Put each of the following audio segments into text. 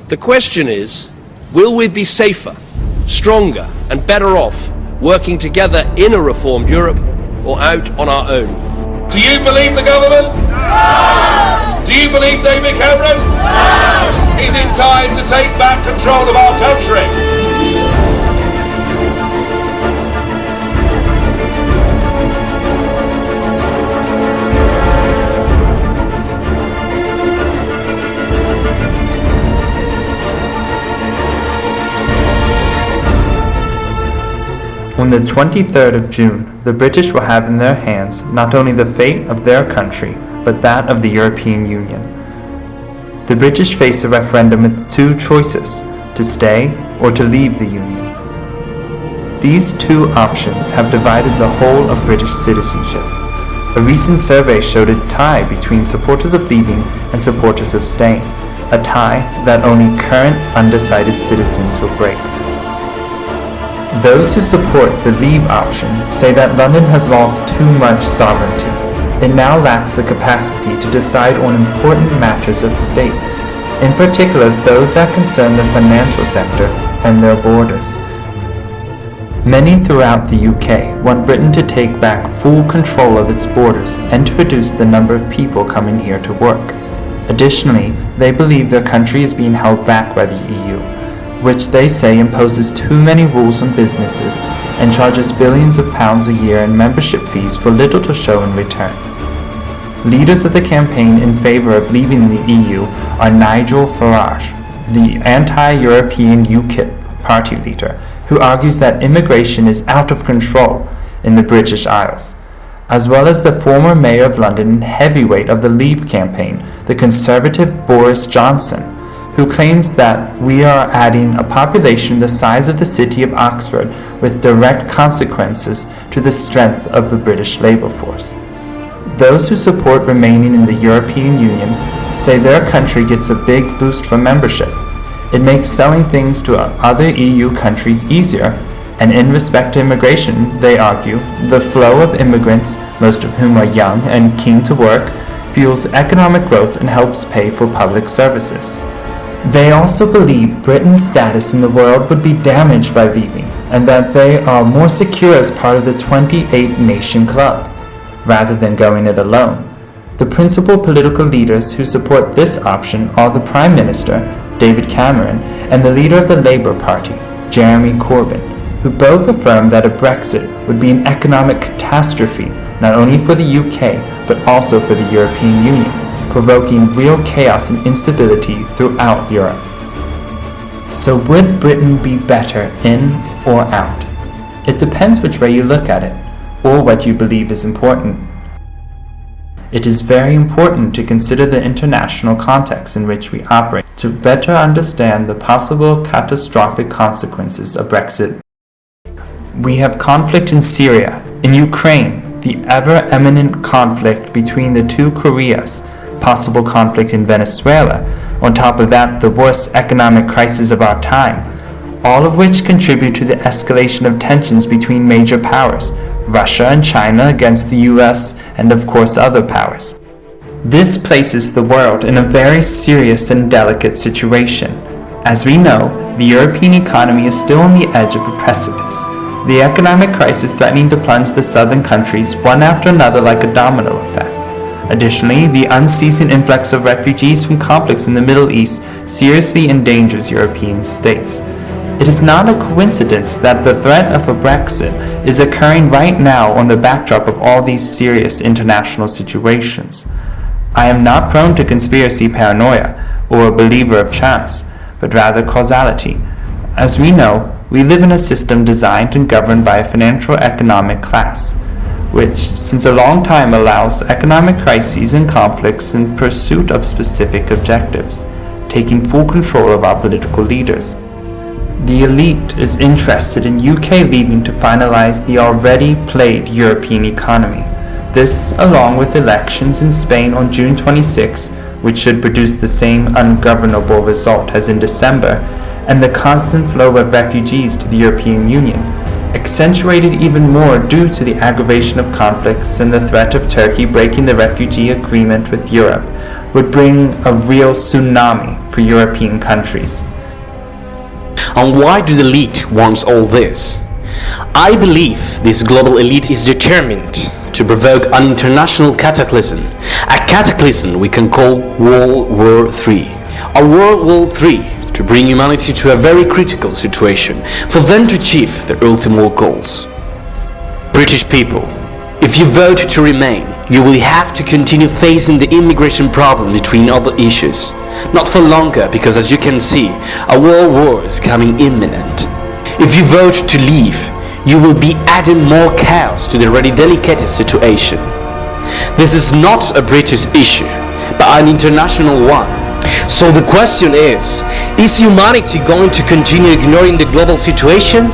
The question is, will we be safer, stronger and better off working together in a reformed Europe or out on our own? Do you believe the government? No! Do you believe David Cameron? No! Is it time to take back control of our country? On the 23rd of June, the British will have in their hands not only the fate of their country, but that of the European Union. The British face a referendum with two choices, to stay or to leave the Union. These two options have divided the whole of British citizenship. A recent survey showed a tie between supporters of leaving and supporters of staying, a tie that only current undecided citizens will break. Those who support the leave option say that London has lost too much sovereignty. It now lacks the capacity to decide on important matters of state, in particular those that concern the financial sector and their borders. Many throughout the UK want Britain to take back full control of its borders and to reduce the number of people coming here to work. Additionally, they believe their country is being held back by the EU, which they say imposes too many rules on businesses and charges billions of pounds a year in membership fees for little to show in return. Leaders of the campaign in favour of leaving the EU are Nigel Farage, the anti-European UKIP party leader, who argues that immigration is out of control in the British Isles, as well as the former Mayor of London and heavyweight of the Leave campaign, the Conservative Boris Johnson, who claims that we are adding a population the size of the city of Oxford with direct consequences to the strength of the British labour force. Those who support remaining in the European Union say their country gets a big boost from membership. It makes selling things to other EU countries easier, and in respect to immigration, they argue, the flow of immigrants, most of whom are young and keen to work, fuels economic growth and helps pay for public services. They also believe Britain's status in the world would be damaged by leaving, and that they are more secure as part of the 28-nation club, rather than going it alone. The principal political leaders who support this option are the Prime Minister, David Cameron, and the leader of the Labour Party, Jeremy Corbyn, who both affirm that a Brexit would be an economic catastrophe not only for the UK, but also for the European Union, provoking real chaos and instability throughout Europe. So would Britain be better in or out? It depends which way you look at it, or what you believe is important. It is very important to consider the international context in which we operate to better understand the possible catastrophic consequences of Brexit. We have conflict in Syria, in Ukraine, the ever-imminent conflict between the two Koreas, possible conflict in Venezuela, on top of that the worst economic crisis of our time, all of which contribute to the escalation of tensions between major powers, Russia and China against the US and of course other powers. This places the world in a very serious and delicate situation. As we know, the European economy is still on the edge of a precipice, the economic crisis threatening to plunge the southern countries one after another like a domino effect. Additionally, the unceasing influx of refugees from conflicts in the Middle East seriously endangers European states. It is not a coincidence that the threat of a Brexit is occurring right now on the backdrop of all these serious international situations. I am not prone to conspiracy paranoia or a believer of chance, but rather causality. As we know, we live in a system designed and governed by a financial economic class, which since a long time allows economic crises and conflicts in pursuit of specific objectives, taking full control of our political leaders. The elite is interested in UK leaving to finalize the already plagued European economy. This, along with elections in Spain on June 26, which should produce the same ungovernable result as in December, and the constant flow of refugees to the European Union, accentuated even more due to the aggravation of conflicts and the threat of Turkey breaking the refugee agreement with Europe, would bring a real tsunami for European countries. And why do the elite want all this? I believe this global elite is determined to provoke an international cataclysm, a cataclysm we can call World War III. A World War III to bring humanity to a very critical situation for them to achieve their ultimate goals. British people, if you vote to remain, you will have to continue facing the immigration problem between other issues. Not for longer, because as you can see, a world war is coming imminent. If you vote to leave, you will be adding more chaos to the already delicate situation. This is not a British issue, but an international one. So the question is humanity going to continue ignoring the global situation,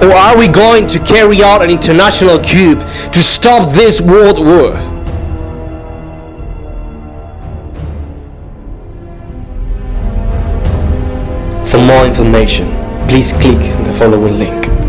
or are we going to carry out an international coup to stop this world war? For more information, please click the following link.